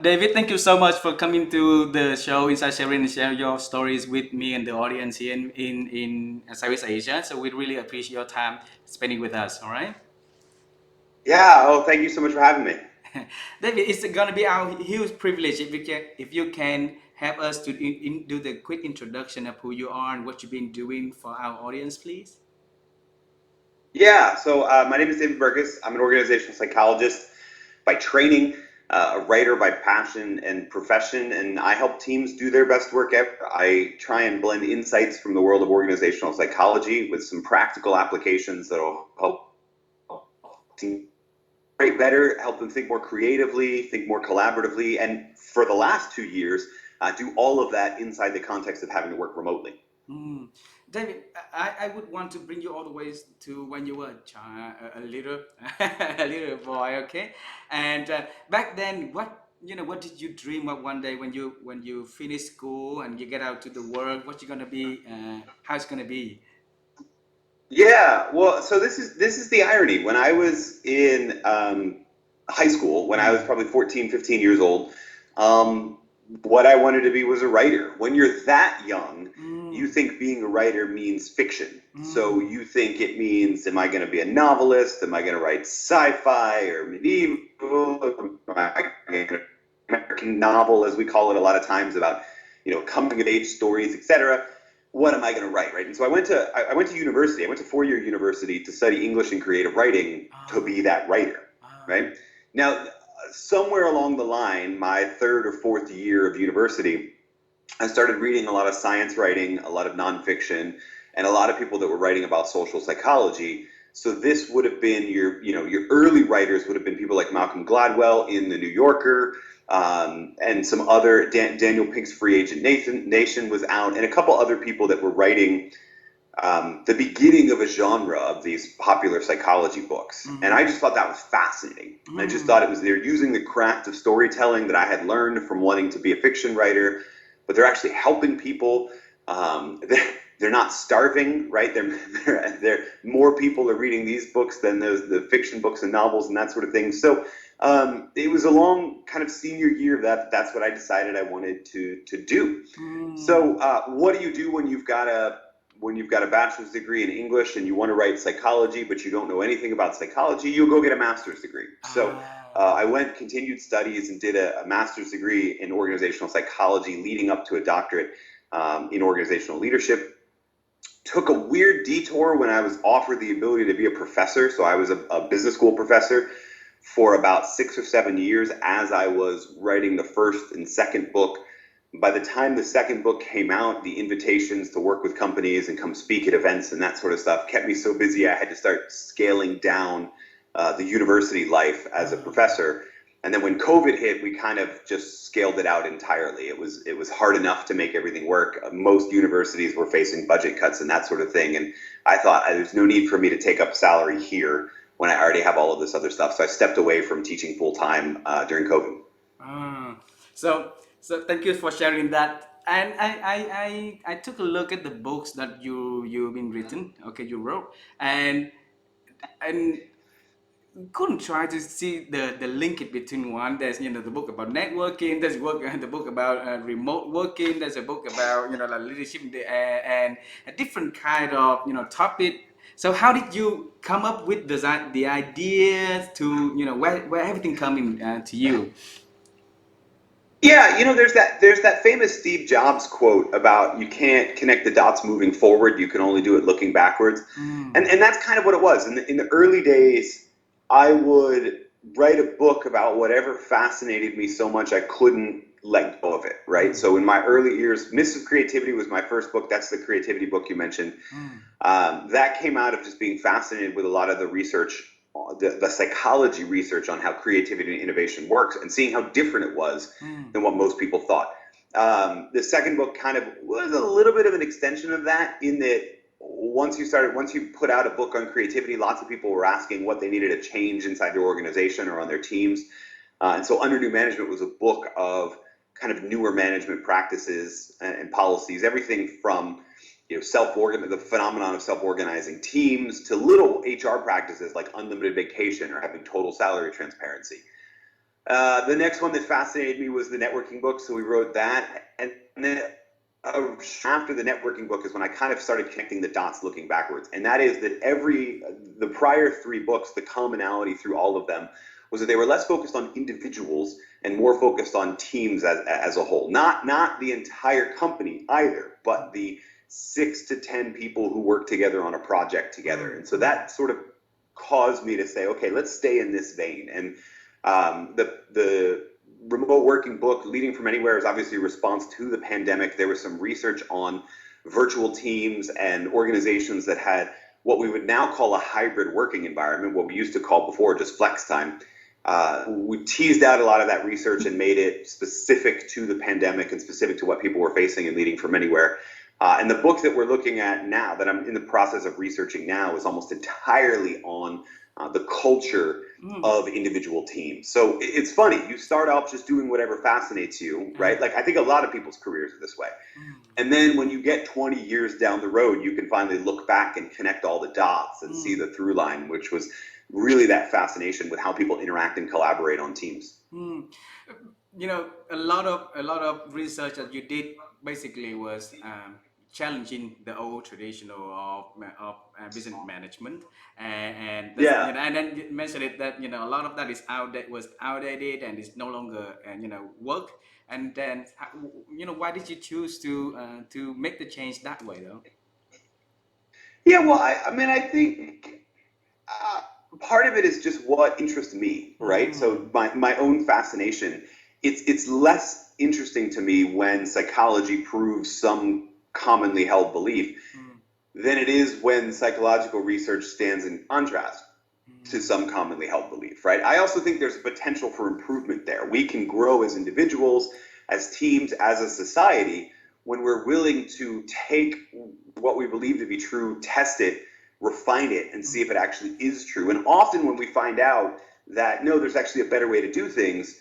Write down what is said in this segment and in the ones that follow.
David, thank you so much for coming to the show Inside Sharing and share your stories with me and the audience here in Southeast Asia. So we really appreciate your time spending with us. All right, Yeah. Oh, thank you so much for having me. David, it's gonna be our huge privilege if you can help us to do the quick introduction of who you are and what you've been doing for our audience, please. Yeah. My name is David Burkus. I'm an organizational psychologist by training, a writer by passion and profession, and I help teams do their best work ever. I try and blend insights from the world of organizational psychology with some practical applications that'll help teams write better, help them think more creatively, think more collaboratively, and for the last 2 years, do all of that inside the context of having to work remotely. Mm. David, I would want to bring you all the way to when you were a child, a little, a little boy, okay? And back then, what did you dream of one day when you finish school and you get out to the world? What you gonna be? How it's gonna be? Yeah, well, so this is the irony. When I was in high school, when I was Mm. probably 14, 15 years old, um, what I wanted to be was a writer. When you're that young, you Mm. think being a writer means fiction. So Mm. you think it means, am I going to be a novelist? Am I going to write sci-fi or medieval? Am I going to American novel, as we call it a lot of times, about coming of age stories, etc. What am I going to write, right? And so I went to university. I went to 4 year university to study English and creative writing to be Ah. that writer, Ah. right? Now, somewhere along the line, my third or fourth year of university, I started reading a lot of science writing, a lot of nonfiction, and a lot of people that were writing about social psychology. So this would have been your early writers would have been people like Malcolm Gladwell in the New Yorker, and some other Daniel Pink's Free Agent Nation was out, and a couple other people that were writing the beginning of a genre of these popular psychology books. And I Mm. just thought that was fascinating. I just thought Mm. it was they're using the craft of storytelling that I had learned from wanting to be a fiction writer, but they're actually helping people. They're not starving, right? They're more people are reading these books than the fiction books and novels and that sort of thing. So it was a long kind of senior year that that's what I decided I wanted to do. So, Mm. what do you do when you've got a bachelor's degree in English and you want to write psychology, but you don't know anything about psychology? You'll go get a master's degree. So, I Ah. went, continued studies, and did a master's degree in organizational psychology, leading up to a doctorate in organizational leadership. Took a weird detour when I was offered the ability to be a professor. So, I was a business school professor for about 6 or 7 years as I was writing the first and second book. By the time the second book came out, the invitations to work with companies and come speak at events and that sort of stuff kept me so busy I had to start scaling down the university life as a Ah. professor. And then when COVID hit, we kind of just scaled it out entirely. It was hard enough to make everything work. Most universities were facing budget cuts and that sort of thing. And I thought there's no need for me to take up salary here when I already have all of this other stuff. So I stepped away from teaching full time during COVID. Ah, so thank you for sharing that. And I took a look at the books that you've been written. Okay, you wrote, and couldn't try to see the linkage between one. There's the book about networking. There's the book about remote working. There's a book about like leadership and a different kind of topic. So how did you come up with the ideas to where everything coming to you? Yeah, there's that famous Steve Jobs quote about you can't connect the dots moving forward, you can only do it looking backwards. Mm. And that's kind of what it was. In the early days, I would write a book about whatever fascinated me so much I couldn't let go of it, right? Mm. So in my early years, Myths of Creativity was my first book. That's the creativity book you mentioned. Mm. That came out of just being fascinated with a lot of the research, the psychology research on how creativity and innovation works, and seeing how different it was Mm. than what most people thought. The second book kind of was a little bit of an extension of that, in that once you put out a book on creativity, lots of people were asking what they needed to change inside their organization or on their teams. And so Under New Management was a book of kind of newer management practices and policies, everything from the phenomenon of self-organizing teams to little HR practices like unlimited vacation or having total salary transparency. The next one that fascinated me was the networking book, so we wrote that. And then after the networking book is when I kind of started connecting the dots looking backwards. And that is that the prior three books, the commonality through all of them was that they were less focused on individuals and more focused on teams as a whole. Not the entire company either, but the 6 to 10 people who work together on a project together. And so that sort of caused me to say, okay, let's stay in this vein. And the remote working book, Leading from Anywhere, is obviously a response to the pandemic. There was some research on virtual teams and organizations that had what we would now call a hybrid working environment, what we used to call before just flex time. We teased out a lot of that research and made it specific to the pandemic and specific to what people were facing in Leading from Anywhere. And the book that we're looking at now, that I'm in the process of researching now, is almost entirely on the culture of individual teams. So it's funny, you start off just doing whatever fascinates you, right? Like I think a lot of people's careers are this way. And then when you get 20 years down the road, you can finally look back and connect all the dots and see the through line, which was really that fascination with how people interact and collaborate on teams. You know, a lot of research that you did basically was challenging the old traditional of business management, and that's, you know, and then you mentioned it that, you know, a lot of that is outdated and is no longer you know, work. And then you know, why did you choose to make the change that way though? Yeah, well, I mean, I think part of it is just what interests me, right? So my own fascination. It's less interesting to me when psychology proves some commonly held belief than it is when psychological research stands in contrast to some commonly held belief, right? I also think there's a potential for improvement there. We can grow as individuals, as teams, as a society, when we're willing to take what we believe to be true, test it, refine it, and see if it actually is true. And often when we find out that, no, there's actually a better way to do things,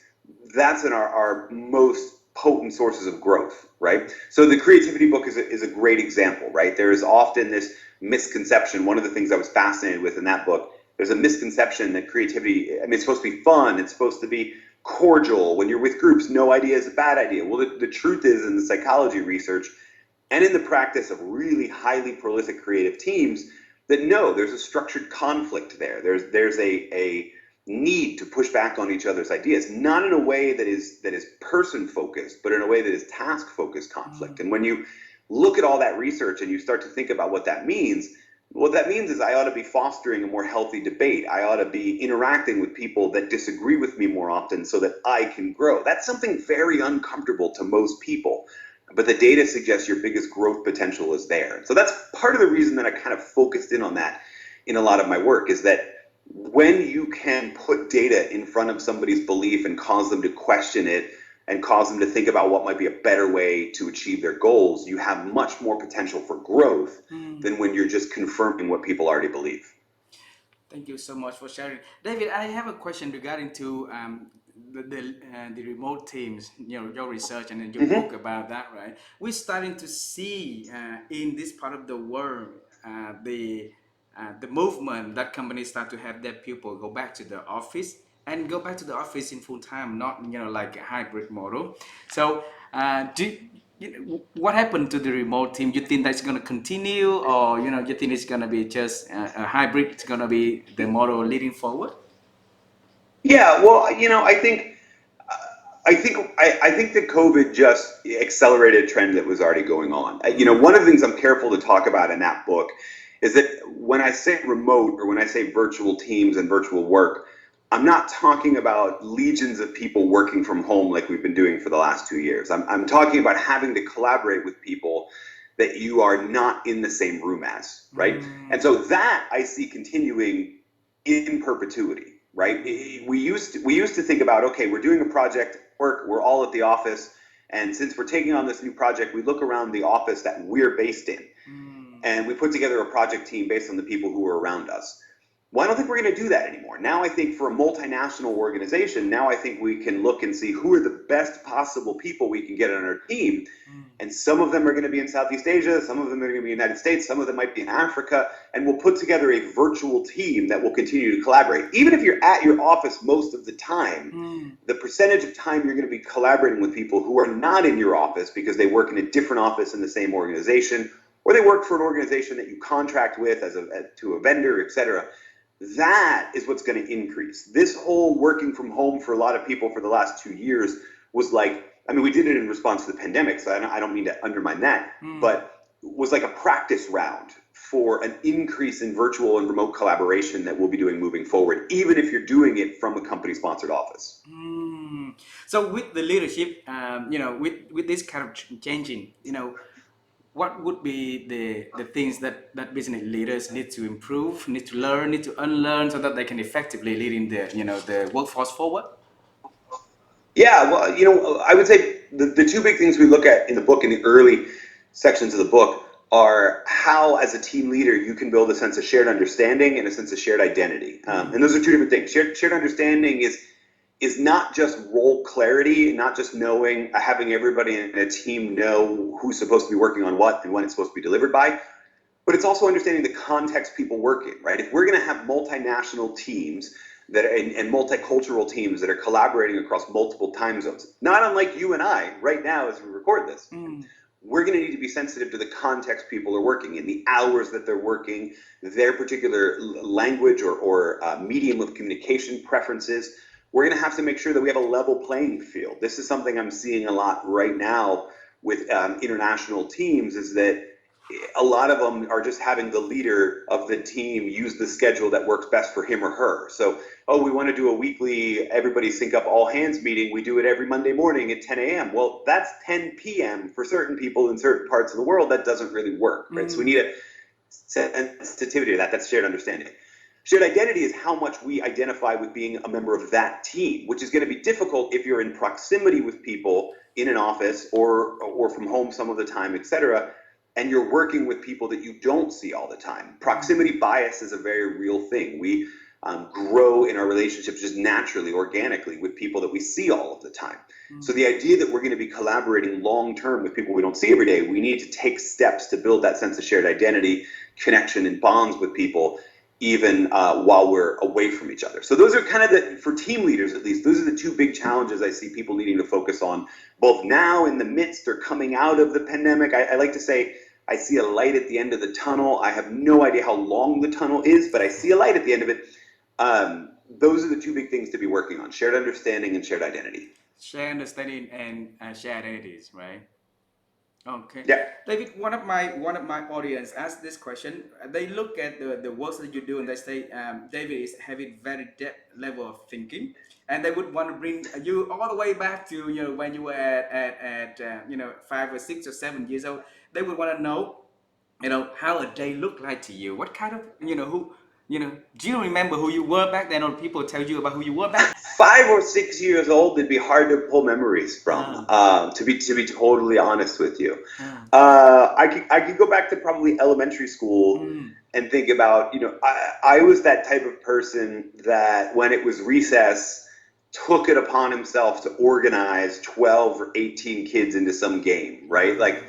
that's in our most potent sources of growth, right? So the creativity book is a great example, right? There is often this misconception. One of the things I was fascinated with in that book, there's a misconception that creativity, I mean, it's supposed to be fun, it's supposed to be cordial. When you're with groups, no idea is a bad idea. Well, the truth is, in the psychology research and in the practice of really highly prolific creative teams, that no, there's a structured conflict there. There's a need to push back on each other's ideas, not in a way that is person focused, but in a way that is task focused conflict. And when you look at all that research and you start to think about what that means is I ought to be fostering a more healthy debate. I ought to be interacting with people that disagree with me more often so that I can grow. That's something very uncomfortable to most people, but the data suggests your biggest growth potential is there. So that's part of the reason that I kind of focused in on that in a lot of my work, is that when you can put data in front of somebody's belief and cause them to question it and cause them to think about what might be a better way to achieve their goals, you have much more potential for growth than when you're just confirming what people already believe. Thank you so much for sharing, David. I have a question regarding to the remote teams. You know, your research and then your book about that, right? We're starting to see in this part of the world the movement that companies start to have their people go back to the office and go back to the office in full time, not, you know, like a hybrid model. So, what happened to the remote team? You think that's going to continue, or, you know, you think it's going to be just a hybrid? It's going to be the model leading forward. Yeah, well, you know, I think that COVID just accelerated a trend that was already going on. You know, one of the things I'm careful to talk about in that book is that when I say remote or when I say virtual teams and virtual work, I'm not talking about legions of people working from home like we've been doing for the last 2 years. I'm talking about having to collaborate with people that you are not in the same room as, right? And so that I see continuing in perpetuity, right? We used to think about, okay, we're doing a project work, we're all at the office, and since we're taking on this new project, we look around the office that we're based in, and we put together a project team based on the people who are around us. Well, I don't think we're going to do that anymore. Now I think for a multinational organization, now I think we can look and see who are the best possible people we can get on our team. And some of them are going to be in Southeast Asia, some of them are going to be in the United States, some of them might be in Africa, and we'll put together a virtual team that will continue to collaborate. Even if you're at your office most of the time, the percentage of time you're going to be collaborating with people who are not in your office because they work in a different office in the same organization, or they work for an organization that you contract with to a vendor, etc. That is what's going to increase. This whole working from home for a lot of people for the last 2 years was like, I mean, we did it in response to the pandemic, so I don't mean to undermine that, but was like a practice round for an increase in virtual and remote collaboration that we'll be doing moving forward, even if you're doing it from a company-sponsored office. So with the leadership, with this kind of changing, what would be the things that business leaders need to improve, need to learn, need to unlearn, so that they can effectively lead in the workforce forward? Yeah, well, I would say the two big things we look at in the book, in the early sections of the book, are how, as a team leader, you can build a sense of shared understanding and a sense of shared identity. And those are two different things. Shared understanding is not just role clarity, not just knowing, having everybody in a team know who's supposed to be working on what and when it's supposed to be delivered by, but it's also understanding the context people work in, right? If we're going to have multinational teams that are, and multicultural teams that are collaborating across multiple time zones, not unlike you and I right now as we record this, we're going to need to be sensitive to the context people are working in, the hours that they're working, their particular language or medium of communication preferences. We're going to have to make sure that we have a level playing field. This is something I'm seeing a lot right now with international teams, is that a lot of them are just having the leader of the team use the schedule that works best for him or her. So, we want to do a weekly everybody sync up all hands meeting. We do it every Monday morning at 10 a.m. Well, that's 10 p.m. for certain people in certain parts of the world. That doesn't really work, right? So we need a sensitivity to that. That's shared understanding. Shared identity is how much we identify with being a member of that team, which is going to be difficult if you're in proximity with people in an office or from home some of the time, etc., and you're working with people that you don't see all the time. Proximity bias is a very real thing. We grow in our relationships just naturally, organically, with people that we see all of the time. So the idea that we're going to be collaborating long-term with people we don't see every day, we need to take steps to build that sense of shared identity, connection, and bonds with people, even while we're away from each other. So those are kind of for team leaders at least, those are the two big challenges I see people needing to focus on, both now in the midst or coming out of the pandemic. I like to say, I see a light at the end of the tunnel. I have no idea how long the tunnel is, but I see a light at the end of it. Those are the two big things to be working on: shared understanding and shared identity. Shared understanding and shared identities, right? Okay, Yeah. David. One of my audience asked this question. They look at the works that you do and they say, David is having very depth level of thinking, and they would want to bring you all the way back to when you were at 5 or 6 or 7 years old. They would want to know how a day looked like to you. What kind of who do you remember who you were back then, or people tell you about who you were back 5 or 6 years old, it'd be hard to pull memories from. To be totally honest with you, I could go back to probably elementary school and think about I was that type of person that when it was recess took it upon himself to organize 12 or 18 kids into some game, right? Like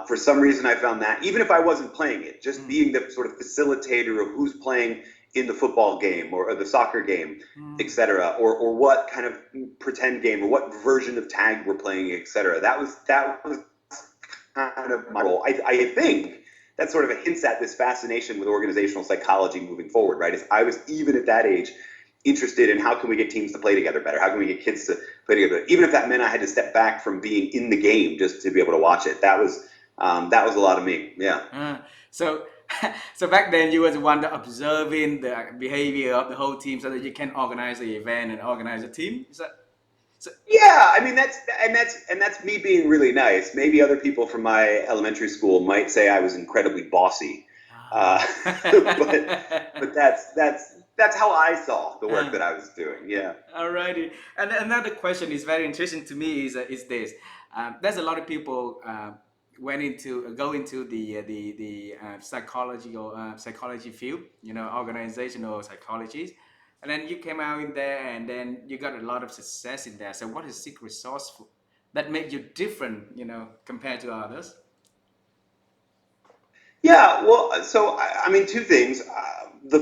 for some reason I found that even if I wasn't playing it, just being the sort of facilitator of who's playing in the football game or the soccer game, etc., or what kind of pretend game or what version of tag we're playing, etc. That was kind of my role. I think that sort of hints at this fascination with organizational psychology moving forward, right? Is I was even at that age interested in how can we get teams to play together better? How can we get kids to play together? Even if that meant I had to step back from being in the game just to be able to watch it. That was a lot of me. Yeah. So, so back then you was the one that observing the behavior of the whole team, so that you can organize the event and organize a team. Is that so? Yeah, I mean that's me being really nice. Maybe other people from my elementary school might say I was incredibly bossy, but that's how I saw the work that I was doing. Yeah. Alrighty. And another question is very interesting to me is this. There's a lot of people went into go into the psychology or psychology field, organizational psychology, and then you came out in there, and then you got a lot of success in there. So, what is secret sauce that made you different, compared to others? Yeah, well, so I mean, two things. The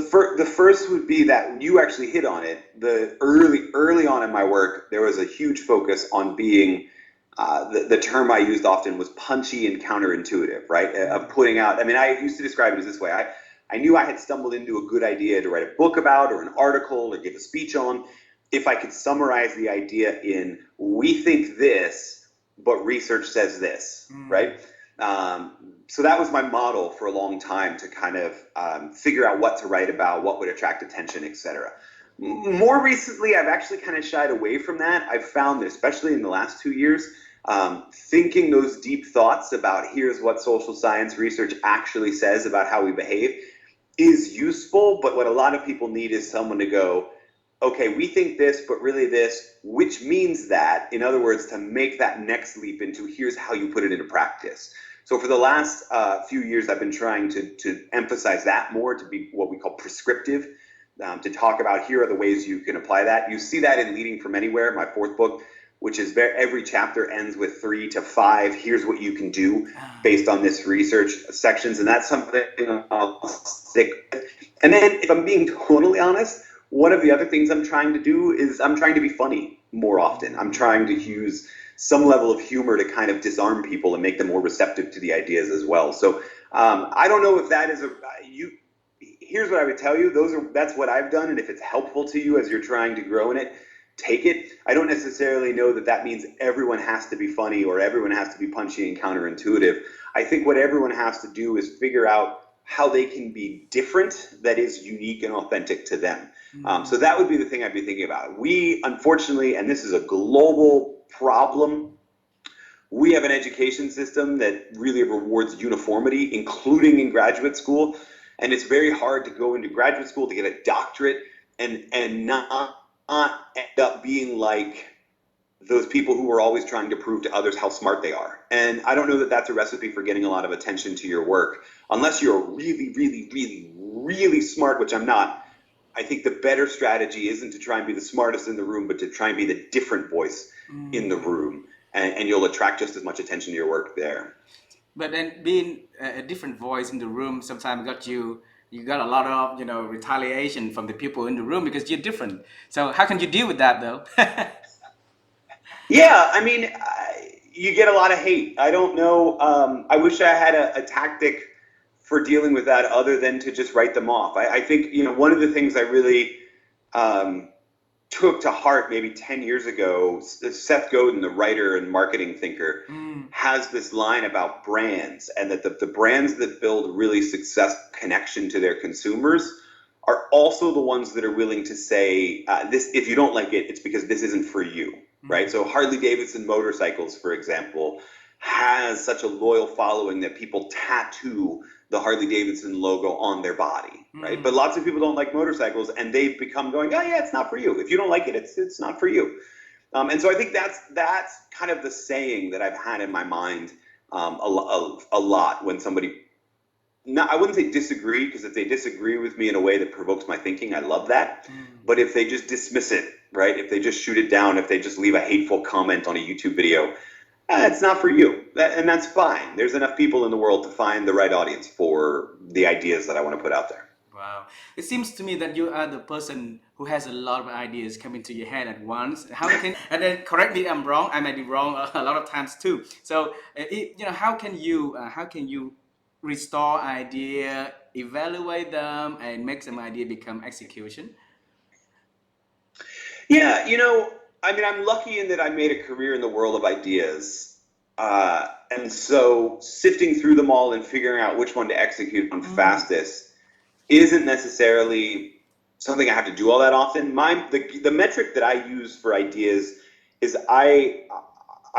first would be that you actually hit on it. The early on in my work, there was a huge focus on being the term I used often was punchy and counterintuitive, right? Of putting out. I mean, I used to describe it as this way. I knew I had stumbled into a good idea to write a book about, or an article, or give a speech on, if I could summarize the idea in we think this, but research says this, right? So that was my model for a long time to kind of figure out what to write about, what would attract attention, etc. More recently, I've actually kind of shied away from that. I've found that, especially in the last 2 years, thinking those deep thoughts about here's what social science research actually says about how we behave is useful, but what a lot of people need is someone to go, okay, we think this, but really this, which means that, in other words, to make that next leap into here's how you put it into practice. So for the last few years, I've been trying to emphasize that more, to be what we call prescriptive, to talk about here are the ways you can apply that. You see that in Leading from Anywhere, my fourth book, which is every chapter ends with 3 to 5, here's what you can do based on this research sections, and that's something I'll stick with. And then if I'm being totally honest, one of the other things I'm trying to do is I'm trying to be funny more often. I'm trying to use some level of humor to kind of disarm people and make them more receptive to the ideas as well. So I don't know if that is here's what I would tell you. That's what I've done, and if it's helpful to you as you're trying to grow in it, take it. I don't necessarily know that means everyone has to be funny or everyone has to be punchy and counterintuitive. I think what everyone has to do is figure out how they can be different that is unique and authentic to them. So that would be the thing I'd be thinking about. We, unfortunately, and this is a global problem, we have an education system that really rewards uniformity, including in graduate school. And it's very hard to go into graduate school to get a doctorate and not end up being like those people who are always trying to prove to others how smart they are. And I don't know that that's a recipe for getting a lot of attention to your work. Unless you're really, really, really, really smart, which I'm not, I think the better strategy isn't to try and be the smartest in the room, but to try and be the different voice in the room. And you'll attract just as much attention to your work there. But then being a different voice in the room sometimes you got a lot of retaliation from the people in the room because you're different. So how can you deal with that though? Yeah, I mean, you get a lot of hate. I don't know. I wish I had a tactic for dealing with that other than to just write them off. I think, one of the things I really took to heart maybe 10 years ago, Seth Godin, the writer and marketing thinker, has this line about brands, and that the brands that build really successful connection to their consumers are also the ones that are willing to say, this, if you don't like it, it's because this isn't for you, right? So Harley Davidson motorcycles, for example, has such a loyal following that people tattoo the Harley Davidson logo on their body, right? But lots of people don't like motorcycles, and they've become going, oh yeah, it's not for you. If you don't like it, it's not for you. And so I think that's kind of the saying that I've had in my mind a lot when somebody, I wouldn't say disagree, because if they disagree with me in a way that provokes my thinking, I love that. But if they just dismiss it, right? If they just shoot it down, if they just leave a hateful comment on a YouTube video, it's not for you. And that's fine. There's enough people in the world to find the right audience for the ideas that I want to put out there. Wow. It seems to me that you are the person who has a lot of ideas coming to your head at once. And then correct me if I'm wrong, I might be wrong a lot of times too. So, how can you restore idea, evaluate them, and make some idea become execution? Yeah, I mean, I'm lucky in that I made a career in the world of ideas. And so sifting through them all and figuring out which one to execute on fastest isn't necessarily something I have to do all that often. The metric that I use for ideas is I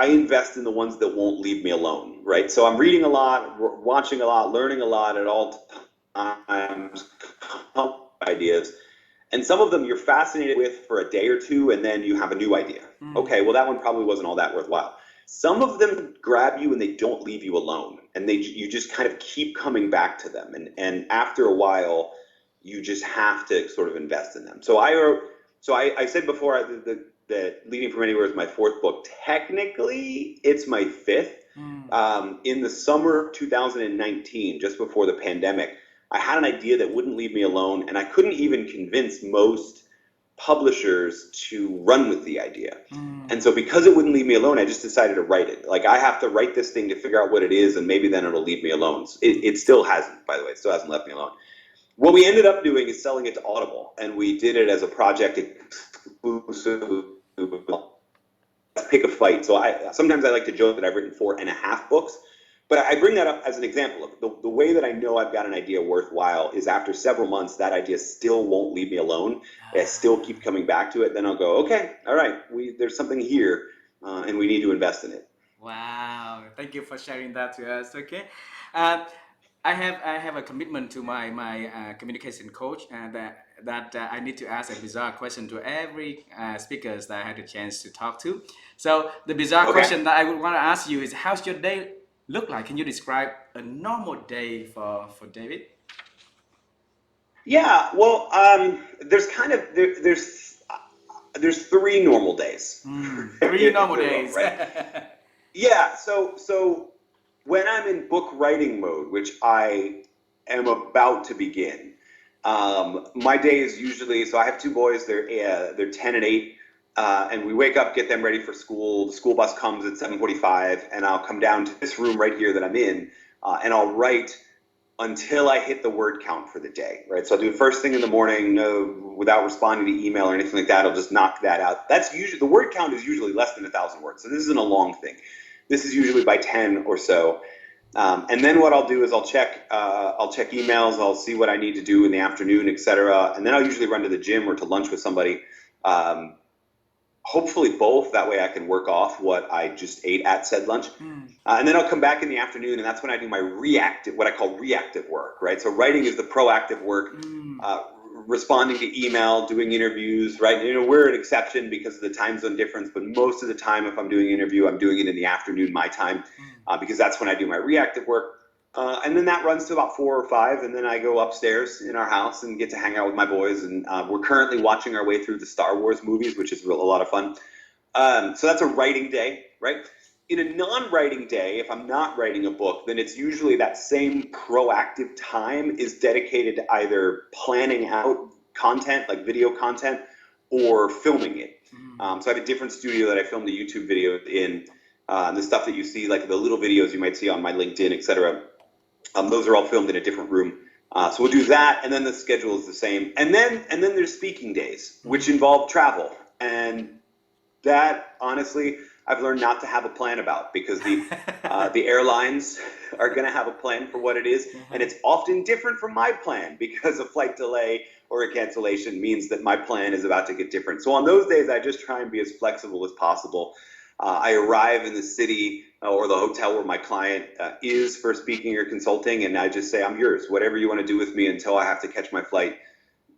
invest in the ones that won't leave me alone, right? So I'm reading a lot, watching a lot, learning a lot at all times, ideas. And some of them you're fascinated with for a day or two, and then you have a new idea. Okay, well, that one probably wasn't all that worthwhile. Some of them grab you and they don't leave you alone, and you just kind of keep coming back to them, and after a while, you just have to sort of invest in them. So I said before that Leading from Anywhere is my fourth book. Technically, it's my fifth. In the summer of 2019, just before the pandemic, I had an idea that wouldn't leave me alone, and I couldn't even convince most publishers to run with the idea. And so because it wouldn't leave me alone, I just decided to write it. Like, I have to write this thing to figure out what it is, and maybe then it'll leave me alone. It still hasn't, by the way. It still hasn't left me alone. What we ended up doing is selling it to Audible, and we did it as a project exclusive. Pick a fight. So sometimes I like to joke that I've written 4.5 books, but I bring that up as an example of the way that I know I've got an idea worthwhile is after several months, that idea still won't leave me alone. I still keep coming back to it. Then I'll go, okay, all right, there's something here, and we need to invest in it. Wow, thank you for sharing that to us. Okay, uh, I have a commitment to my communication coach, and that I need to ask a bizarre question to every speakers that I had a chance to talk to. So the bizarre question that I would want to ask you is, how's your day look like? Can you describe a normal day for David? Yeah, well, there's kind of there's 3 normal days. 3 normal days. Right? Yeah, so when I'm in book writing mode, which I am about to begin, my day is usually, so I have 2 boys, they're 10 and 8, and we wake up, get them ready for school. The school bus comes at 7:45, and I'll come down to this room right here that I'm in, and I'll write until I hit the word count for the day, right? So I'll do it first thing in the morning, without responding to email or anything like that. I'll just knock that out. That's usually, the word count is usually less than 1,000 words. So this isn't a long thing. This is usually by 10 or so. And then what I'll do is I'll check emails. I'll see what I need to do in the afternoon, etc. And then I'll usually run to the gym or to lunch with somebody. Hopefully both. That way I can work off what I just ate at said lunch. And then I'll come back in the afternoon, and that's when I do my what I call reactive work, right? So writing is the proactive work, responding to email, doing interviews, right? You know, we're an exception because of the time zone difference, but most of the time if I'm doing an interview, I'm doing it in the afternoon, my time, because that's when I do my reactive work. And then that runs to about 4 or 5, and then I go upstairs in our house and get to hang out with my boys. And we're currently watching our way through the Star Wars movies, which is a lot of fun. So that's a writing day, right? In a non-writing day, if I'm not writing a book, then it's usually that same proactive time is dedicated to either planning out content, like video content, or filming it. So I have a different studio that I filmed a YouTube video in. The stuff that you see, like the little videos you might see on my LinkedIn, etc. Those are all filmed in a different room. So we'll do that, and then the schedule is the same. And then there's speaking days, which involve travel. And that, honestly, I've learned not to have a plan about, because the airlines are going to have a plan for what it is, and it's often different from my plan, because a flight delay or a cancellation means that my plan is about to get different. So on those days, I just try and be as flexible as possible. I arrive in the city or the hotel where my client is for speaking or consulting, and I just say, I'm yours. Whatever you want to do with me until I have to catch my flight,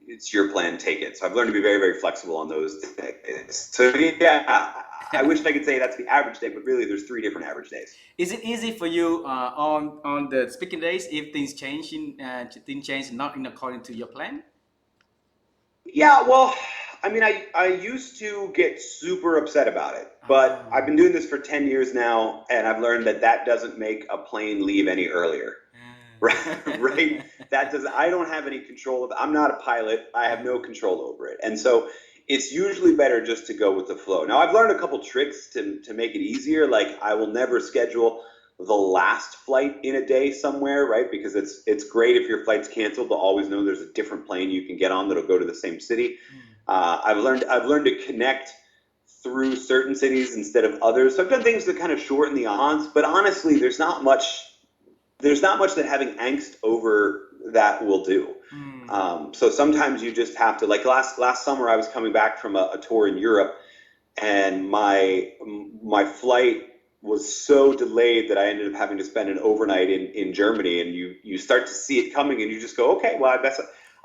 it's your plan, take it. So I've learned to be very, very flexible on those days. So yeah, I wish I could say that's the average day, but really there's 3 different average days. Is it easy for you on the speaking days if things change not in according to your plan? Yeah, well, I mean, I used to get super upset about it, but I've been doing this for 10 years now, and I've learned that doesn't make a plane leave any earlier. Right? I don't have any control of it. I'm not a pilot. I have no control over it. And so it's usually better just to go with the flow. Now, I've learned a couple tricks to make it easier. Like, I will never schedule the last flight in a day somewhere, right? Because it's great if your flight's canceled to always know there's a different plane you can get on that'll go to the same city. I've learned to connect through certain cities instead of others. So I've done things that kind of shorten the odds, but honestly, there's not much that having angst over that will do. So sometimes you just have to, like last summer, I was coming back from a tour in Europe, and my flight was so delayed that I ended up having to spend an overnight in Germany. And you start to see it coming, and you just go, okay, well,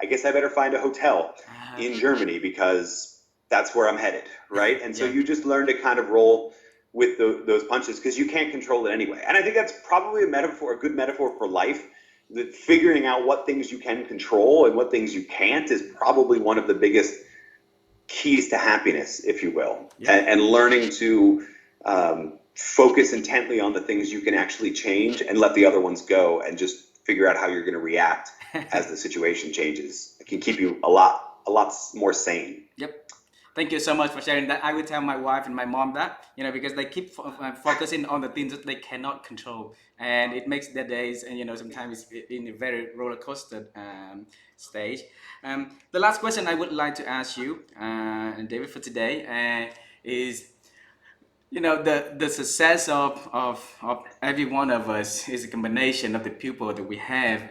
I guess I better find a hotel in Germany, because that's where I'm headed, right? And so you just learn to kind of roll with those punches because you can't control it anyway. And I think that's probably a good metaphor for life. That figuring out what things you can control and what things you can't is probably one of the biggest keys to happiness, if you will, Yep. and learning to focus intently on the things you can actually change and let the other ones go and just figure out how you're going to react as the situation changes. It can keep you a lot more sane. Yep. Thank you so much for sharing that. I will tell my wife and my mom that, because they keep focusing on the things that they cannot control, and it makes their days, and sometimes it's in a very roller coaster stage. The last question I would like to ask you, David, for today, is the success of every one of us is a combination of the people that we have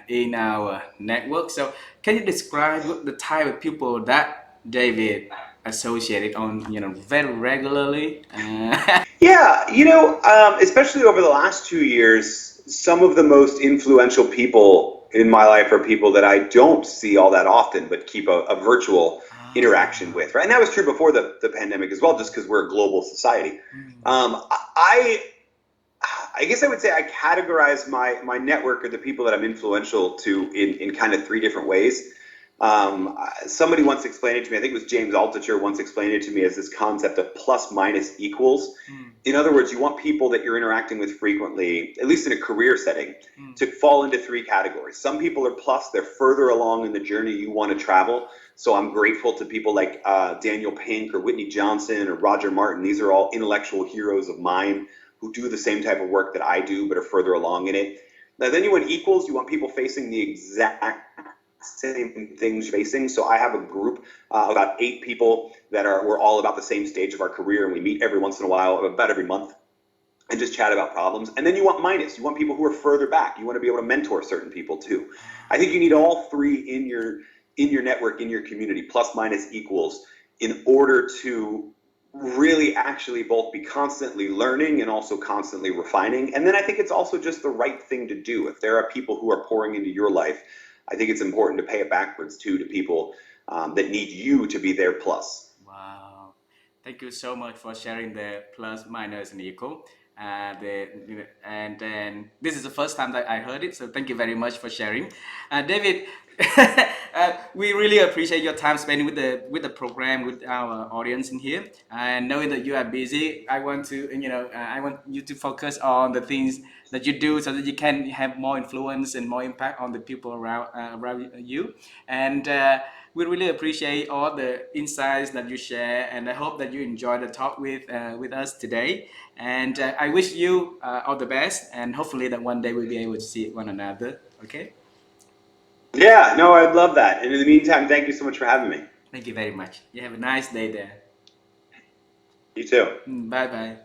in our network. So can you describe what the type of people that David associated on very regularly? Yeah, especially over the last 2 years, some of the most influential people in my life are people that I don't see all that often, but keep a virtual interaction with. Right, and that was true before the pandemic as well, just because we're a global society. I I guess I would say I categorize my network or the people that I'm influential to in kind of three different ways. Somebody once explained it to me. I think it was James Altucher once explained it to me as this concept of plus minus equals. In other words, you want people that you're interacting with frequently, at least in a career setting, to fall into three categories. Some people are plus; they're further along in the journey you want to travel. So I'm grateful to people like Daniel Pink or Whitney Johnson or Roger Martin. These are all intellectual heroes of mine who do the same type of work that I do, but are further along in it. Now, then you want equals. You want people facing the exact same things facing. So I have a group of about 8 people that we're all about the same stage of our career, and we meet every once in a while, about every month, and just chat about problems. And then you want minus. You want people who are further back. You want to be able to mentor certain people too. I think you need all three in your network, in your community, plus minus equals, in order to really actually both be constantly learning and also constantly refining. And then I think it's also just the right thing to do. If there are people who are pouring into your life, I think it's important to pay it backwards too to people that need you to be their plus. Wow. Thank you so much for sharing the plus, minus, and equal. And then this is the first time that I heard it, so thank you very much for sharing. David, we really appreciate your time spending with the program with our audience in here. And knowing that you are busy, I want to I want you to focus on the things that you do so that you can have more influence and more impact on the people around you. And we really appreciate all the insights that you share, and I hope that you enjoy the talk with us today. And I wish you all the best, and hopefully that one day we'll be able to see one another. Okay? Yeah, no, I'd love that. And in the meantime, thank you so much for having me. Thank you very much. You have a nice day there. You too. Bye bye.